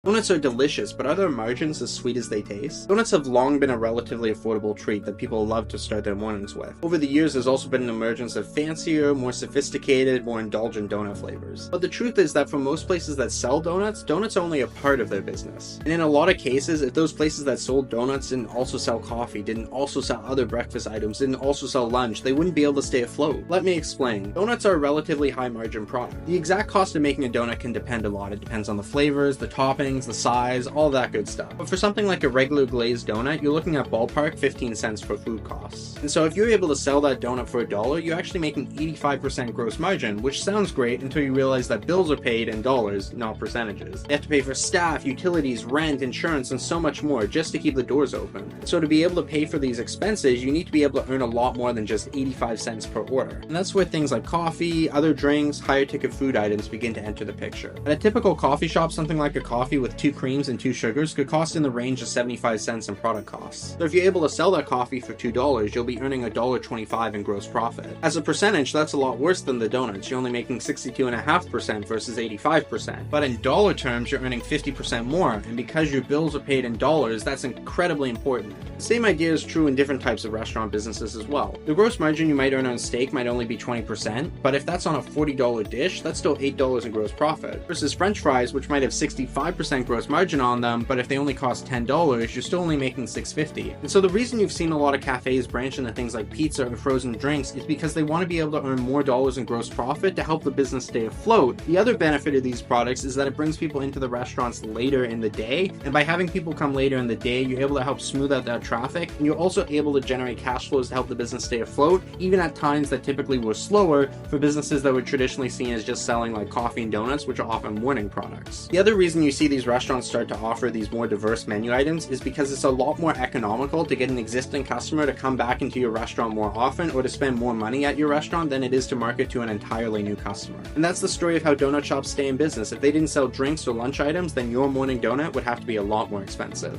Donuts are delicious, but are their margins as sweet as they taste? Donuts have long been a relatively affordable treat that people love to start their mornings with. Over the years, there's also been an emergence of fancier, more sophisticated, more indulgent donut flavors. But the truth is that for most places that sell donuts, donuts are only a part of their business. And in a lot of cases, if those places that sold donuts didn't also sell coffee, didn't also sell other breakfast items, didn't also sell lunch, they wouldn't be able to stay afloat. Let me explain. Donuts are a relatively high margin product. The exact cost of making a donut can depend a lot. It depends on the flavors, the toppings, the size, all that good stuff. But for something like a regular glazed donut, you're looking at ballpark 15 cents for food costs. And so if you're able to sell that donut for $1, you're actually making 85% gross margin, which sounds great until you realize that bills are paid in dollars, not percentages. You have to pay for staff, utilities, rent, insurance, and so much more just to keep the doors open. So to be able to pay for these expenses, you need to be able to earn a lot more than just 85 cents per order. And that's where things like coffee, other drinks, higher ticket food items begin to enter the picture. At a typical coffee shop, something like a coffee with 2 creams and 2 sugars could cost in the range of 75 cents in product costs. So if you're able to sell that coffee for $2, you'll be earning $1.25 in gross profit. As a percentage, that's a lot worse than the donuts. You're only making 62.5% versus 85%. But in dollar terms, you're earning 50% more, and because your bills are paid in dollars, that's incredibly important. The same idea is true in different types of restaurant businesses as well. The gross margin you might earn on steak might only be 20%, but if that's on a $40 dish, that's still $8 in gross profit. Versus French fries, which might have 65% gross margin on them, but if they only cost $10, you're still only making $6.50. And so the reason you've seen a lot of cafes branch into things like pizza and frozen drinks is because they want to be able to earn more dollars in gross profit to help the business stay afloat. The other benefit of these products is that it brings people into the restaurants later in the day, and by having people come later in the day, you're able to help smooth out that traffic, and you're also able to generate cash flows to help the business stay afloat, even at times that typically were slower for businesses that were traditionally seen as just selling like coffee and donuts, which are often morning products. The other reason you see these restaurants start to offer these more diverse menu items is because it's a lot more economical to get an existing customer to come back into your restaurant more often or to spend more money at your restaurant than it is to market to an entirely new customer. And that's the story of how donut shops stay in business. If they didn't sell drinks or lunch items, then your morning donut would have to be a lot more expensive.